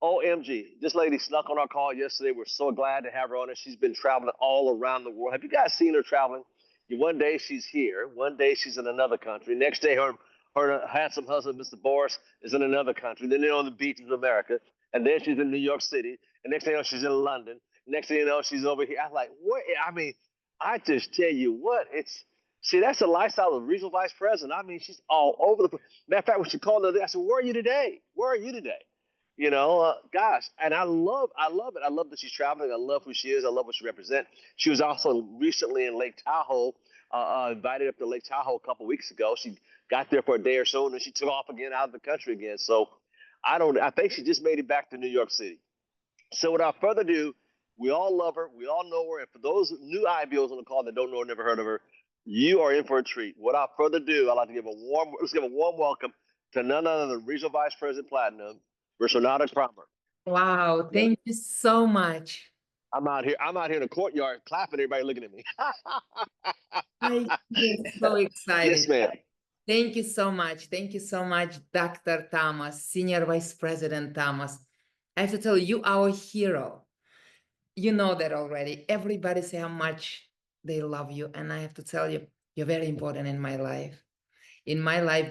OMG, this lady snuck on our call yesterday. We're so glad to have her on it. She's been traveling all around the world. Have you guys seen her traveling? One day she's here, one day she's in another country. Next day, her handsome husband, Mr. Boris, is in another country. Then they're on the beaches of America, and then she's in New York City. And next thing you know, she's in London. Next thing you know, she's over here. I'm like, what? I mean, I just tell you what, it's see, that's the lifestyle of the regional vice president. I mean, she's all over the place. Matter of fact, when she called the other day, I said, "Where are you today? Where are you today?" Gosh, and I love it. I love that she's traveling. I love who she is. I love what she represents. She was also recently in Lake Tahoe, invited up to Lake Tahoe a couple weeks ago. She got there for a day or so, and then she took off again out of the country again. So I don't. I think she just made it back to New York City. So without further ado, we all love her. We all know her. And for those new IBOs on the call that don't know or never heard of her, you are in for a treat. Without further ado, I'd like to let's give a warm welcome to none other than Regional Vice President Platinum, Renata Krumer. Wow, thank you so much. I'm out here in the courtyard clapping, everybody looking at me. I get so excited. Yes, ma'am. Thank you so much. Thank you so much, Dr. Thomas, Senior Vice President Thomas. I have to tell you, our hero. You know that already. Everybody say how much they love you. And I have to tell you, you're very important in my life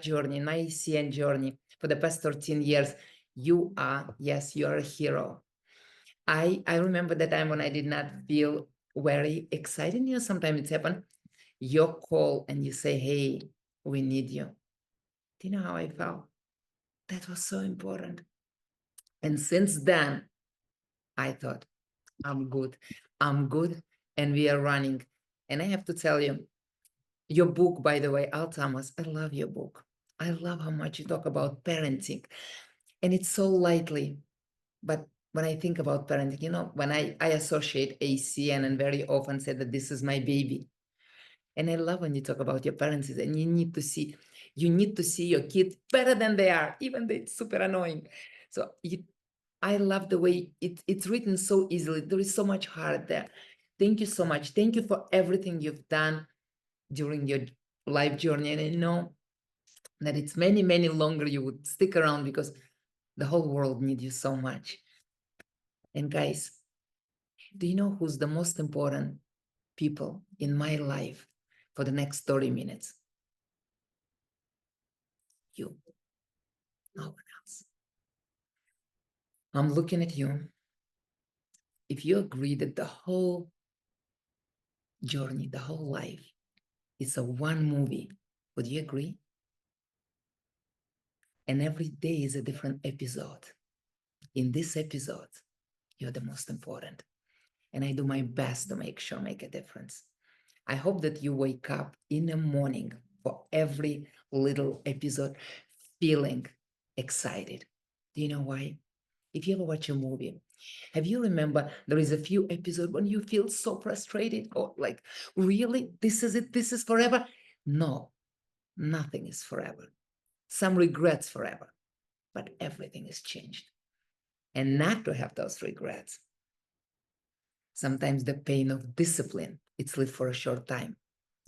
journey, in my ECN journey for the past 13 years. You are a hero. I remember the time when I did not feel very excited. Sometimes it's happened. Your call and you say, "Hey, we need you." Do you know how I felt? That was so important. And since then, I thought, I'm good, and we are running. And I have to tell you, your book, by the way, Al Thomas, I love your book. I love how much you talk about parenting. And it's so lightly. But when I think about parenting, when I associate ACN and very often say that this is my baby. And I love when you talk about your parents, and you need to see your kids better than they are, even though it's super annoying. So I love the way it's written so easily. There is so much heart there. Thank you so much. Thank you for everything you've done during your life journey. And I know that it's many, many longer you would stick around because the whole world needs you so much. And guys, do you know who's the most important people in my life for the next 30 minutes? You. No one else. I'm looking at you. If you agree that the whole journey, the whole life is a one movie, would you agree? And every day is a different episode. In this episode, you're the most important. And I do my best to make a difference. I hope that you wake up in the morning for every little episode feeling excited. Do you know why? If you ever watch a movie, have you remember there is a few episodes when you feel so frustrated or like, really, this is it, this is forever? No, nothing is forever. Some regrets forever, but everything is changed. And not to have those regrets. Sometimes the pain of discipline, it's lived for a short time.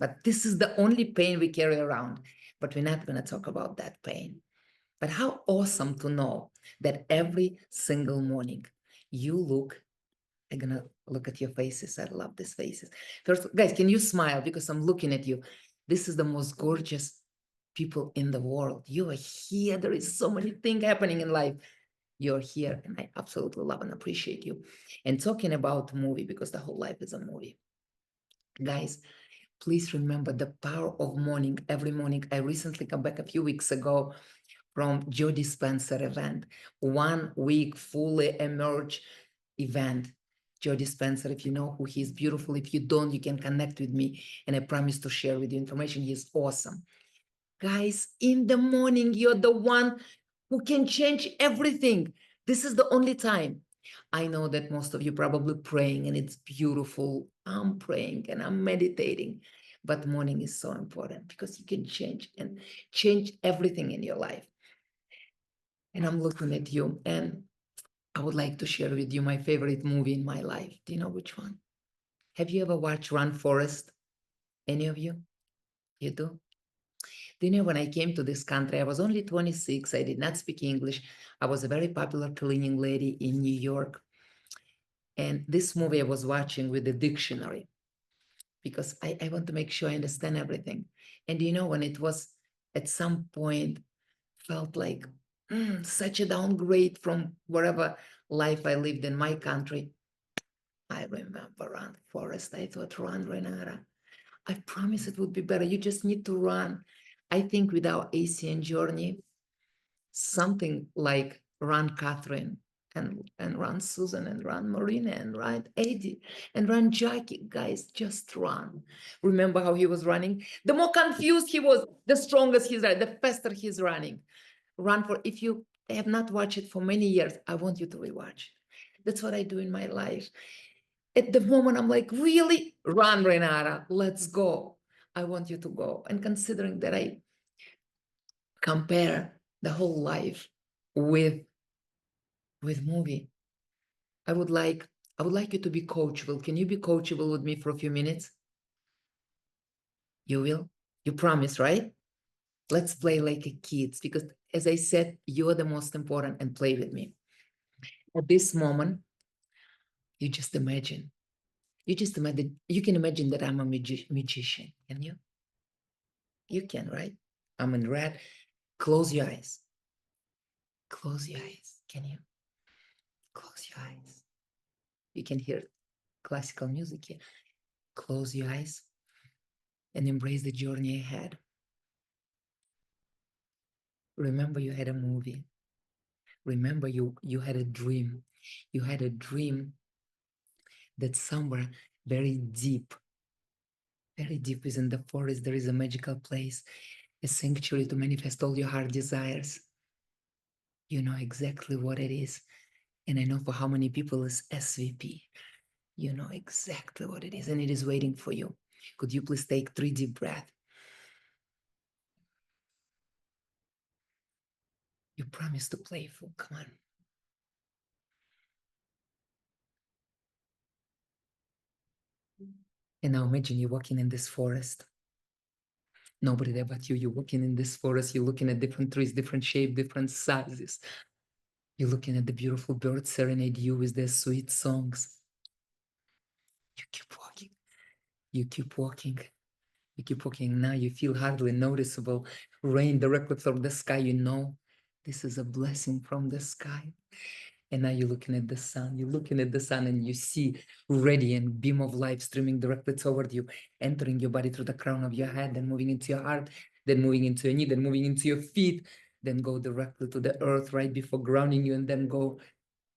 But this is the only pain we carry around. But we're not going to talk about that pain. But how awesome to know that every single morning you look, I'm going to look at your faces. I love these faces. First, guys, can you smile? Because I'm looking at you. This is the most gorgeous people in the world. You are here. There is so many things happening in life. You're here, and I absolutely love and appreciate you. And talking about movie, because the whole life is a movie. Guys, please remember the power of morning. Every morning, I recently come back a few weeks ago from Joe Dispenza event, 1 week fully emerge event. Joe Dispenza, if you know who he is, beautiful. If you don't, you can connect with me, and I promise to share with you information. He's awesome. Guys, in the morning, you're the one who can change everything. This is the only time. I know that most of you probably praying, and it's beautiful. I'm praying and I'm meditating, but morning is so important because you can change everything in your life. And I'm looking at you, and I would like to share with you my favorite movie in my life. Do you know which one? Have you ever watched Run Forest? Any of you? You do? Do you know, when I came to this country, I was only 26. I did not speak English. I was a very popular cleaning lady in New York. And this movie I was watching with the dictionary because I want to make sure I understand everything. And you know, when it was at some point felt like such a downgrade from whatever life I lived in my country. I remember Run Forest. I thought, run, Renata. I promise it would be better. You just need to run. I think with our ACN journey, something like Run Catherine and Run Susan and Run Marina and Run Eddie and Run Jackie. Guys, just run. Remember how he was running? The more confused he was, the strongest he's running, the faster he's running. Run for, if you have not watched it for many years, I want you to rewatch. That's what I do in my life. At the moment, I'm like, really? Run, Renata, let's go. I want you to go. And considering that I compare the whole life with movie, I would like you to be coachable. Can you be coachable with me for a few minutes? You will? You promise, right? Let's play like a kids, because as I said, you're the most important, and play with me. At this moment, you just imagine. You can imagine that I'm a magician. Can you? You can, right? I'm in red. Close your eyes. Close your eyes. Can you? Close your eyes. You can hear classical music here. Close your eyes and embrace the journey ahead. Remember, you had a movie. Remember, you had a dream. You had a dream that somewhere very deep within the forest, there is a magical place, a sanctuary to manifest all your heart desires. You know exactly what it is. And I know for how many people is SVP. You know exactly what it is, and it is waiting for you. Could you please take 3 deep breaths? You promised to playful. Come on. And now imagine you're walking in this forest. Nobody there but you. You're walking in this forest. You're looking at different trees, different shape, different sizes. You're looking at the beautiful birds serenade you with their sweet songs. You keep walking. You keep walking. You keep walking. Now you feel hardly noticeable rain directly from the sky. You know this is a blessing from the sky. And now you're looking at the sun. You're looking at the sun and you see radiant beam of light streaming directly toward you, entering your body through the crown of your head, then moving into your heart, then moving into your knee, then moving into your feet, then go directly to the earth right before grounding you, and then go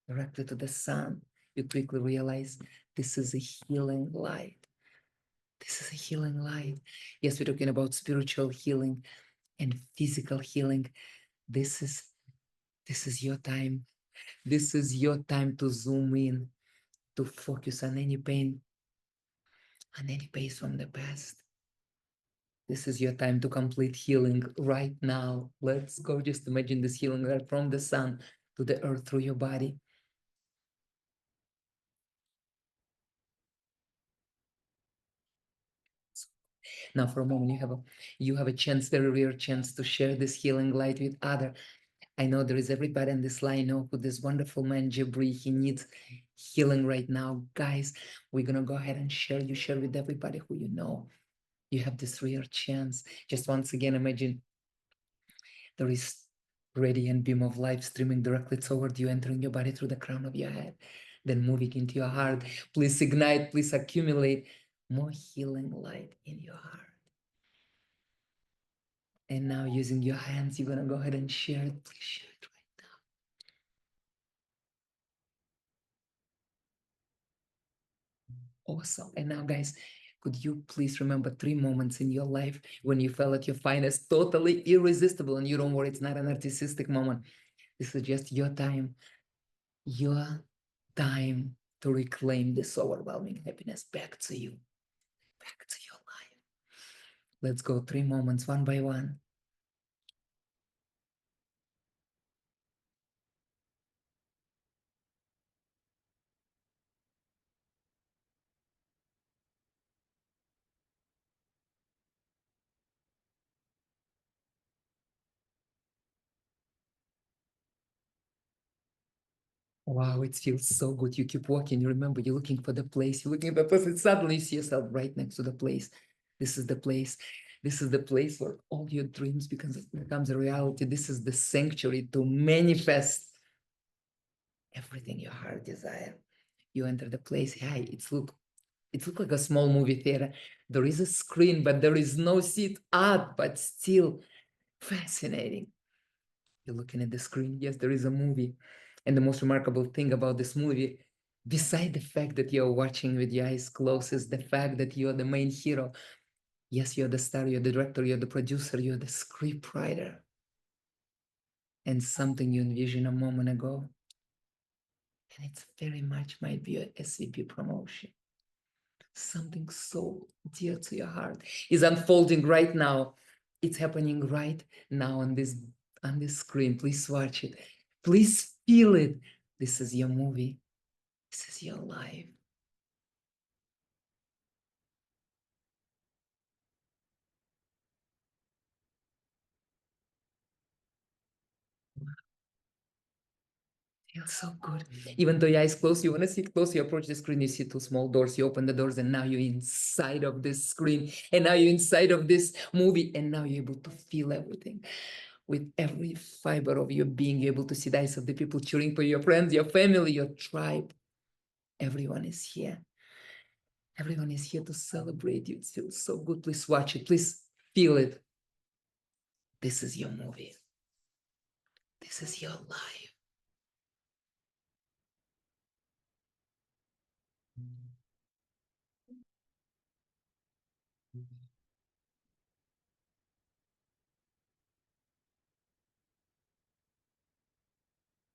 directly to the sun. You quickly realize this is a healing light. This is a healing light. Yes, we're talking about spiritual healing and physical healing. This is your time. This is your time to zoom in, to focus on any pain, on any pain from the past. This is your time to complete healing right now. Let's go. Just imagine this healing right from the sun to the earth through your body. Now, for a moment, you have a chance, very rare chance, to share this healing light with other. I know there is everybody on this line know who this wonderful man Jabri. He needs healing right now, guys. We're gonna go ahead and share. You share with everybody who you know. You have this rare chance. Just once again, imagine there is radiant beam of light streaming directly toward you, entering your body through the crown of your head, then moving into your heart. Please ignite, please accumulate more healing light in your heart. And now, using your hands, you're gonna go ahead and share it. Please share it right now. Awesome. And now, guys, could you please remember 3 moments in your life when you felt at your finest, totally irresistible? And you don't worry, it's not an narcissistic moment. This is just your time to reclaim this overwhelming happiness back to you, back to your life. Let's go 3 moments, one by one. Wow, it feels so good. You keep walking, you remember you're looking for the place, you're looking at the place, and suddenly you see yourself right next to the place. This is the place. This is the place where all your dreams becomes a reality. This is the sanctuary to manifest everything your heart desire. You enter the place. Hey, it look like a small movie theater. There is a screen, but there is no seat up, but still fascinating. You're looking at the screen. Yes, there is a movie. And the most remarkable thing about this movie, beside the fact that you're watching with your eyes closed, is the fact that you're the main hero. Yes, you're the star, you're the director, you're the producer, you're the script writer. And something you envisioned a moment ago. And it's very much might be a SVP promotion. Something so dear to your heart is unfolding right now. It's happening right now on this screen. Please watch it. Please feel it. This is your movie. This is your life. Feels so good. Even though your eyes closed, you want to see close, you approach the screen, you see two small doors, you open the doors, and now you're inside of this screen. And now you're inside of this movie, and now you're able to feel everything. With every fiber of your being, you're able to see the eyes of the people cheering for your friends, your family, your tribe. Everyone is here. Everyone is here to celebrate you. It feels so good. Please watch it. Please feel it. This is your movie. This is your life.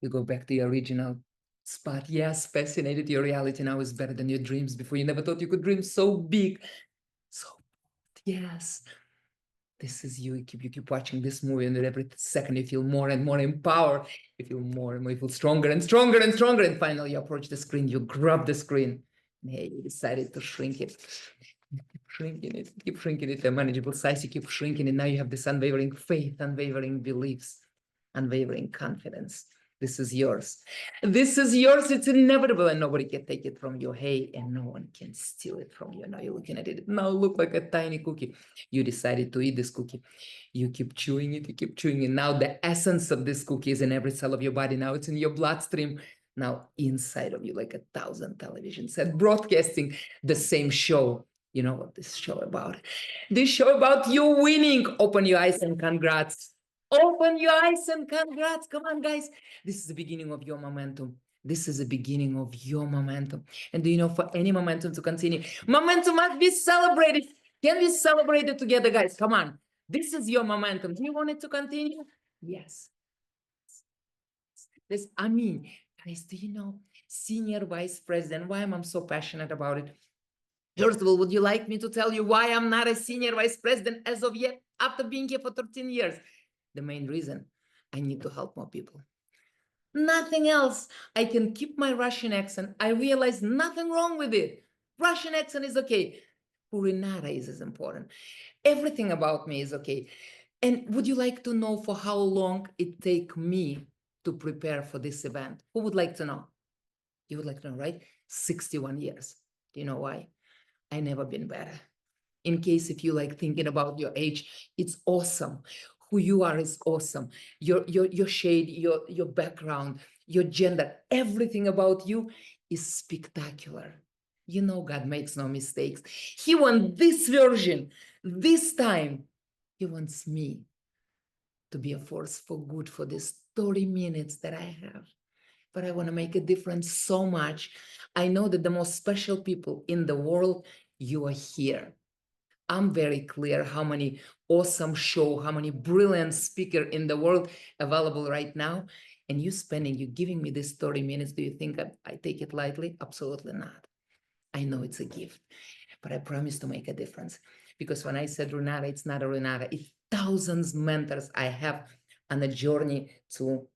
You go back to your original spot. Yes, fascinated. Your reality now is better than your dreams before. You never thought you could dream so big. So, yes, this is you. You keep watching this movie, and every second you feel more and more empowered. You feel more and more, you feel stronger and stronger and stronger. And finally, you approach the screen, you grab the screen. And hey, you decided to shrink it. Keep shrinking it to a manageable size. You keep shrinking it. Now you have this unwavering faith, unwavering beliefs, unwavering confidence. This is yours. This is yours. It's inevitable, and nobody can take it from you. Hey, and no one can steal it from you. Now you're looking at it. Now look like a tiny cookie. You decided to eat this cookie. You keep chewing it. You keep chewing it. Now the essence of this cookie is in every cell of your body. Now it's in your bloodstream. Now inside of you, like 1,000 television sets broadcasting the same show. You know what this show about? This show about you winning. Open your eyes and congrats. Open your eyes and congrats. Come on, guys. This is the beginning of your momentum. This is the beginning of your momentum. And do you know, for any momentum to continue, momentum must be celebrated. Can we celebrate it together, guys? Come on. This is your momentum. Do you want it to continue? Yes. I mean, guys, do you know, Senior Vice President, why am I so passionate about it? First of all, would you like me to tell you why I'm not a senior vice president as of yet, after being here for 13 years? The main reason, I need to help more people. Nothing else. I can keep my Russian accent. I realize nothing wrong with it. Russian accent is okay. Who Renata is important. Everything about me is okay. And would you like to know for how long it take me to prepare for this event? Who would like to know? You would like to know, right? 61 years. Do you know why? I never been better. In case if you like thinking about your age, it's awesome. Who you are is awesome. Your shade, your background, your gender, everything about you is spectacular. You know God makes no mistakes. He wants this version, this time. He wants me to be a force for good for this 30 minutes that I have. But I want to make a difference so much. I know that the most special people in the world, you are here. I'm very clear how many awesome show, how many brilliant speaker in the world available right now. And you giving me this 30 minutes. Do you think I take it lightly? Absolutely not. I know it's a gift, but I promise to make a difference. Because when I said Renata, it's not a Renata. It's thousands mentors I have on a journey to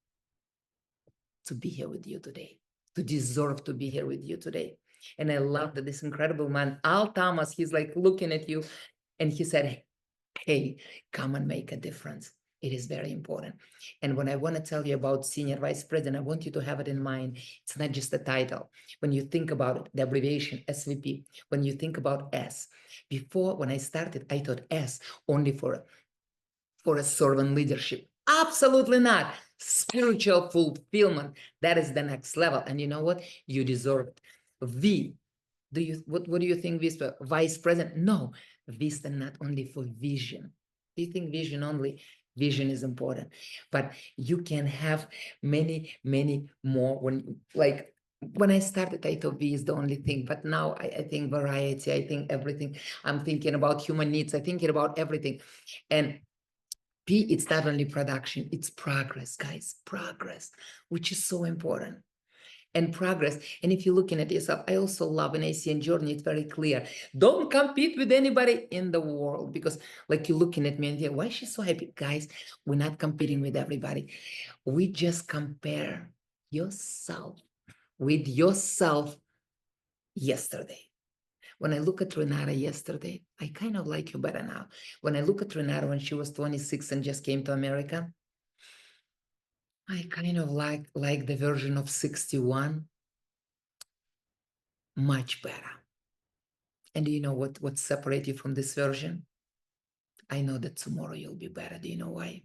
be here with you today, to deserve to be here with you today. And I love that this incredible man, Al Thomas, he's like looking at you and he said, hey, come and make a difference. It is very important. And when I want to tell you about senior vice president, I want you to have it in mind. It's not just a title. When you think about it, the abbreviation SVP, when you think about S, before when I started, I thought S only for a servant leadership. Absolutely not. Spiritual fulfillment. That is the next level. And you know what? You deserve it. V. What do you think, Vista? Vice President? No, Vista not only for vision. Do you think vision only? Vision is important, but you can have many, many more. When I started, I thought V is the only thing, but now I think variety, I think everything. I'm thinking about human needs, I'm thinking about everything. And P, it's not only production, it's progress, guys, progress, which is so important. And progress. And if you're looking at yourself, I also love an ACN journey, it's very clear. Don't compete with anybody in the world, because like you're looking at me and you're, why is she so happy? Guys, we're not competing with everybody. We just compare yourself with yourself yesterday. When I look at Renata yesterday, I kind of like you better now. When I look at Renata when she was 26 and just came to America, I kind of like the version of 61 much better. And do you know what separates you from this version? I know that tomorrow you'll be better. Do you know why?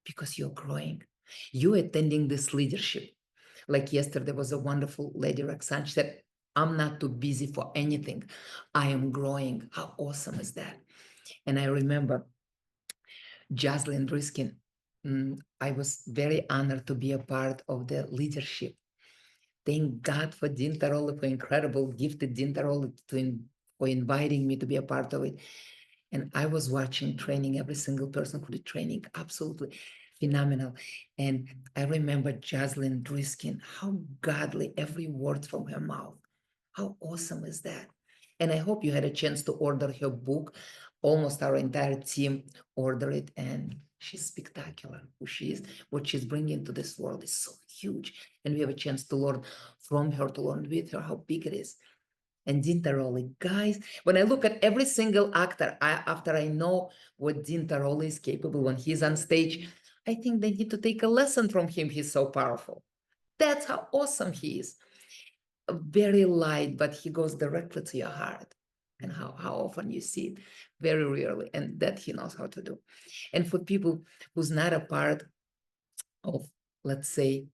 Because you're growing. You're attending this leadership. Like yesterday was a wonderful lady, Roxanne. She said, I'm not too busy for anything. I am growing. How awesome is that? And I remember Jocelyn Driskin. I was very honored to be a part of the leadership. Thank God for Dean Taroli, for incredible, gifted Dean Taroli for inviting me to be a part of it. And I was watching training, every single person who did training, absolutely phenomenal. And I remember Jocelyn Driskin, how godly, every word from her mouth. How awesome is that? And I hope you had a chance to order her book. Almost our entire team ordered it, and she's spectacular. Who she is, what she's bringing to this world is so huge. And we have a chance to learn from her, to learn with her how big it is. And Dean Taroli, guys, when I look at every single actor, after I know what Dean Taroli is capable when he's on stage, I think they need to take a lesson from him. He's so powerful. That's how awesome he is. Very light, but he goes directly to your heart. And how often you see it? Very rarely. And that he knows how to do. And for people who's not a part of, let's say,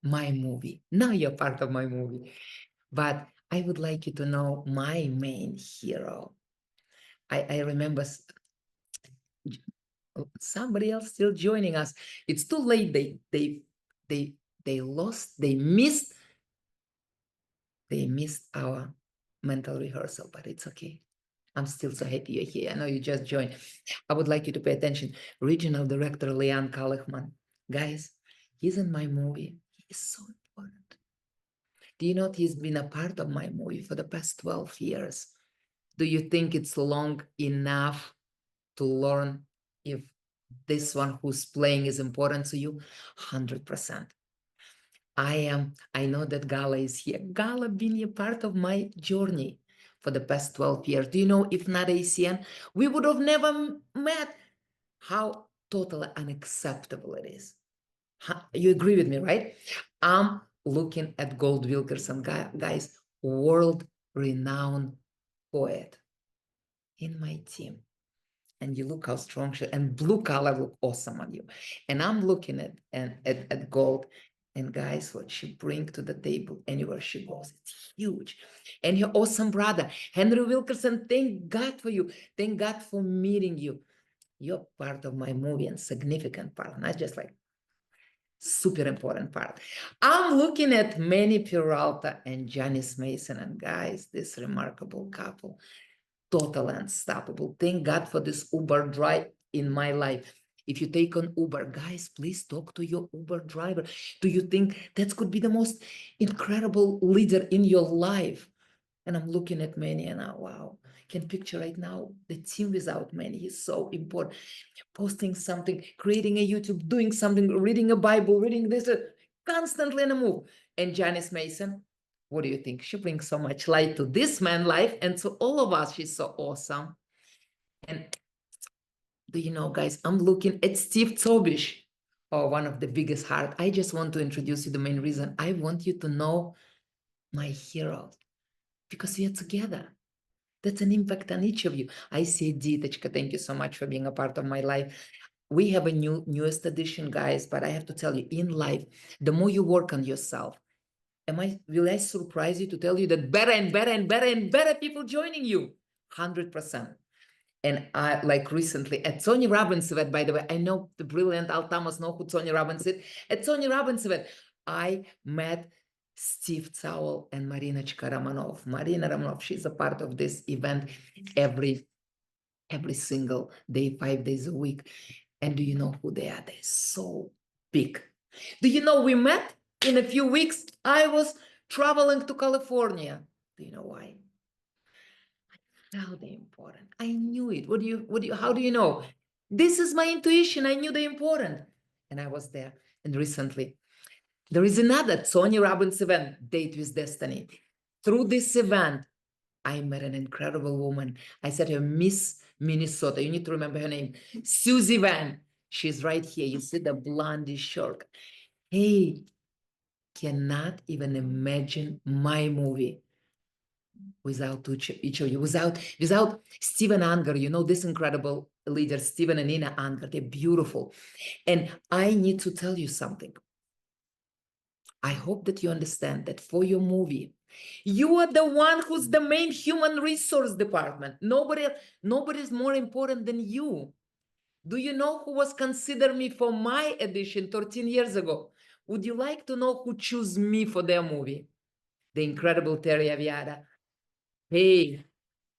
my movie, now you're part of my movie. But I would like you to know my main hero. I remember somebody else still joining us. It's too late. They lost, they missed our mental rehearsal, but it's okay. I'm still so happy you're here. I know you just joined. I would like you to pay attention. Regional Director Leon Kallichman. Guys, he's in my movie. He's so important. Do you know he's been a part of my movie for the past 12 years? Do you think it's long enough to learn if this one who's playing is important to you? 100%. I know that Gala is here. Gala been a part of my journey for the past 12 years. Do you know, if not ACN, we would have never met. How totally unacceptable it is. You agree with me, right? I'm looking at Gold Wilkerson, guys, world-renowned poet in my team. And you look how strong she, and blue color look awesome on you. And I'm looking at Gold, and guys, what she bring to the table anywhere she goes, it's huge. And your awesome brother, Henry Wilkerson, thank God for you. Thank God for meeting you. You're part of my movie, and significant part, not just like super important part. I'm looking at Manny Peralta and Janice Mason, and guys, this remarkable couple, totally unstoppable. Thank God for this Uber drive in my life. If you take an Uber, guys, please talk to your Uber driver. Do you think that could be the most incredible leader in your life? And I'm looking at Manny, and wow, can picture right now the team without Manny. He's so important. Posting something, creating a YouTube, doing something, reading a Bible, reading this, constantly in a move. And Janice Mason, what do you think? She brings so much light to this man's life and to all of us. She's so awesome. And Do you know, guys, I'm looking at Steve Tobish, or one of the biggest heart. I just want to introduce you the main reason. I want you to know my hero, because we are together. That's an impact on each of you. I see Ditachka, thank you so much for being a part of my life. We have a newest edition, guys, but I have to tell you, in life, the more you work on yourself, will I surprise you to tell you that better and better and better and better people joining you? 100%. And I, like recently at Tony Robbins event, by the way, I know the brilliant Al Thomas know who Tony Robbins is. At Tony Robbins event, I met Steve Tsowell and Marina Chikaramanov. Marina Ramanov, she's a part of this event every single day, 5 days a week. And do you know who they are? They're so big. Do you know we met in a few weeks? I was traveling to California. Do you know why? How they important. I knew it. How do you know? This is my intuition. I knew they're important. And I was there. And recently, there is another Tony Robbins event, Date with Destiny. Through this event, I met an incredible woman. I said her Miss Minnesota. You need to remember her name. Susie Van. She's right here. You see the blondie short. Hey, cannot even imagine my movie without each of you, without Stephen Anger, you know, this incredible leader, Stephen and Nina Anger, they're beautiful. And I need to tell you something. I hope that you understand that for your movie, you are the one who's the main human resource department. Nobody is more important than you. Do you know who was considered me for my edition 13 years ago? Would you like to know who chose me for their movie? The incredible Terry Aviada. Hey,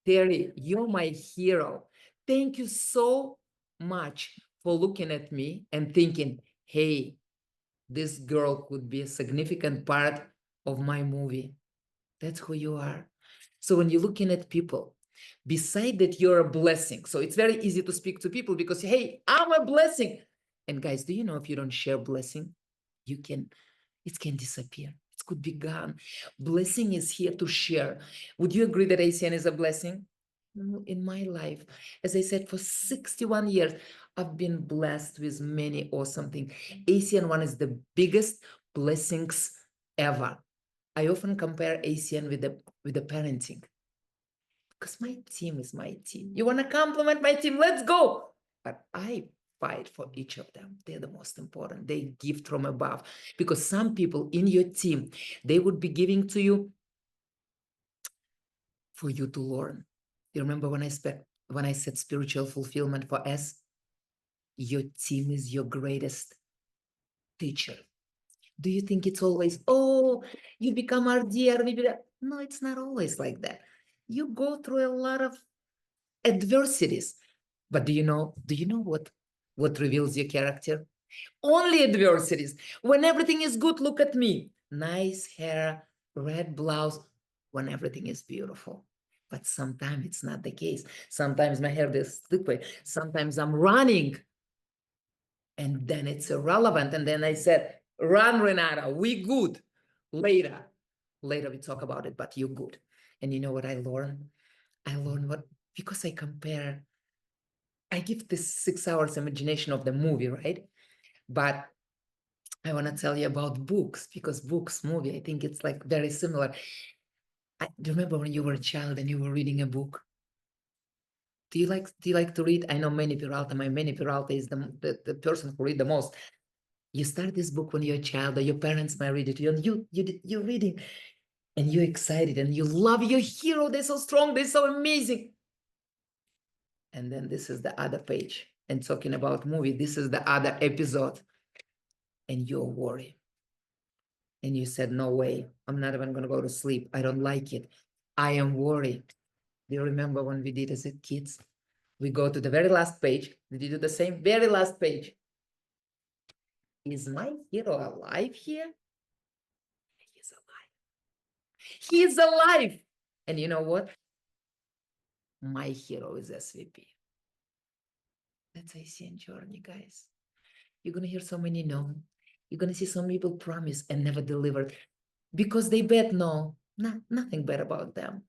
Terry, you're my hero. Thank you so much for looking at me and thinking, hey, this girl could be a significant part of my movie. That's who you are. So when you're looking at people, beside that you're a blessing. So it's very easy to speak to people because, hey, I'm a blessing. And guys, do you know if you don't share blessing, it can disappear. It could be gone. Blessing is here to share. Would you agree that ACN is a blessing? In my life, as I said, for 61 years, I've been blessed with many awesome things. ACN one is the biggest blessings ever. I often compare ACN with the parenting, because my team is my team. You want to compliment my team? Let's go. But I fight for each of them. They're the most important. They gift from above, because some people in your team, they would be giving to you for you to learn. You remember when I said spiritual fulfillment for us? Your team is your greatest teacher. Do you think it's always, oh, you become RD? No, it's not always like that. You go through a lot of adversities. But do you know what reveals your character? Only adversities. When everything is good, look at me. Nice hair, red blouse, when everything is beautiful. But sometimes it's not the case. Sometimes my hair is slippery. Sometimes I'm running, and then it's irrelevant. And then I said, run, Renata, we good. Later we talk about it, but you good. And you know what I learned? Because I give this 6 hours imagination of the movie, right? But I want to tell you about books, because books, movie, I think it's like very similar. Do you remember when you were a child and you were reading a book? Do you like to read? I know Manny Peralta. Manny Peralta is the person who read the most. You start this book when you're a child, or your parents might read it to you, and you're reading, and you're excited, and you love your hero. They're so strong. They're so amazing. And then this is the other page. And talking about movie, this is the other episode. And you're worried. And you said, no way, I'm not even going to go to sleep. I don't like it. I am worried. Do you remember when we did as kids? We go to the very last page. Did you do the same? Very last page. Is my hero alive here? He's alive. He's alive. And you know what? My hero is SVP. That's ACN journey, guys. You're going to hear so many no. You're going to see some people promise and never deliver, because they bet no, nothing bad about them.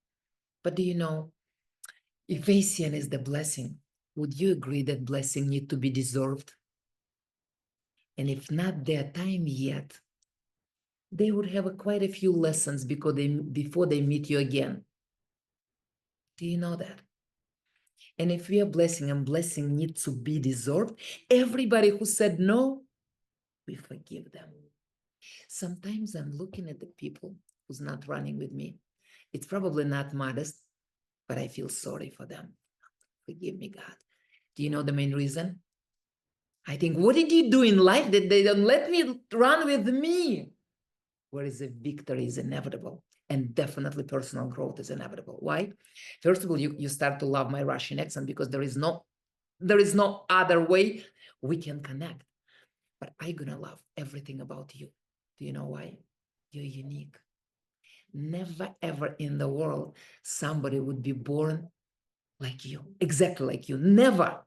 But do you know, if ACN is the blessing, would you agree that blessing need to be deserved? And if not their time yet, they would have quite a few lessons before they meet you again. Do you know that? And if we are blessing and blessing needs to be deserved, everybody who said no, we forgive them. Sometimes I'm looking at the people who's not running with me. It's probably not modest, but I feel sorry for them. Forgive me, God. Do you know the main reason? I think, what did you do in life that they don't let me run with me? Whereas a victory is inevitable, and definitely personal growth is inevitable. Why? First of all, you start to love my Russian accent because there is no other way we can connect. But I'm gonna love everything about you. Do you know why? You're unique. Never ever in the world somebody would be born like you, exactly like you. Never.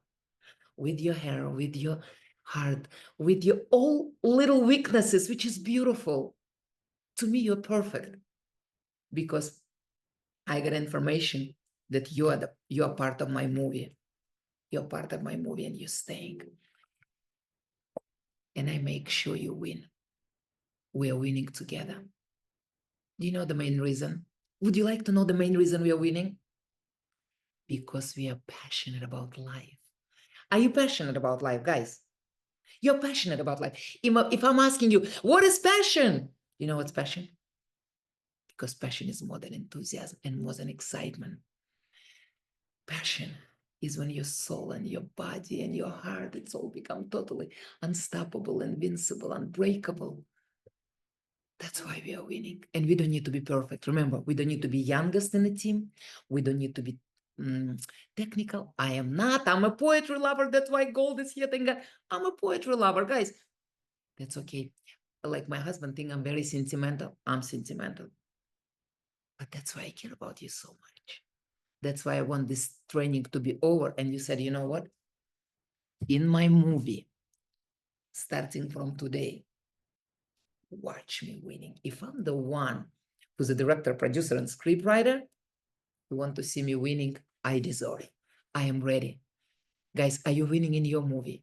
With your hair, with your heart, with your all little weaknesses, which is beautiful. To me, you're perfect because I got information that you are part of my movie. You're part of my movie and you're staying. And I make sure you win. We are winning together. Do you know the main reason? Would you like to know the main reason we are winning? Because we are passionate about life. Are you passionate about life, guys? You're passionate about life. If I'm asking you, what is passion? You know what's passion? Because passion is more than enthusiasm and more than excitement. Passion is when your soul and your body and your heart, it's all become totally unstoppable, invincible, unbreakable. That's why we are winning. And we don't need to be perfect. Remember, we don't need to be youngest in the team. We don't need to be technical. I am not. I'm a poetry lover. That's why gold is here. I'm a poetry lover, guys. That's okay. Like my husband think I'm very sentimental. I'm sentimental. But that's why I care about you so much. That's why I want this training to be over. And you said, you know what? In my movie, starting from today, watch me winning. If I'm the one who's a director, producer, and scriptwriter, you want to see me winning, I deserve it. I am ready. Guys, are you winning in your movie?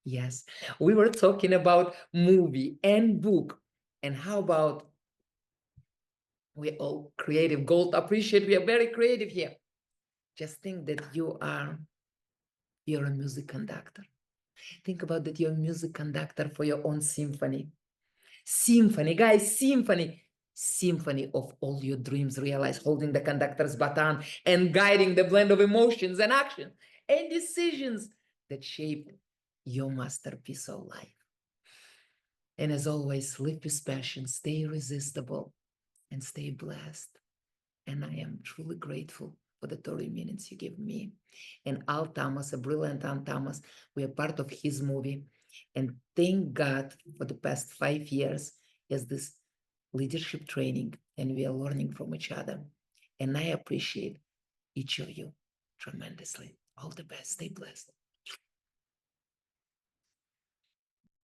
Yes. We were talking about movie and book. And how about we're all creative? Gold appreciate we are very creative here. Just think that you're a music conductor. Think about that you're a music conductor for your own symphony. Symphony, guys, symphony. Symphony of all your dreams realized, holding the conductor's baton and guiding the blend of emotions and action and decisions that shape your masterpiece of life. And as always, live with passion, stay irresistible, and stay blessed. And I am truly grateful for the 30 minutes you give me. And Al Thomas, a brilliant Al Thomas, we are part of his movie. And thank God for the past 5 years as this leadership training, and we are learning from each other. And I appreciate each of you tremendously. All the best. Stay blessed.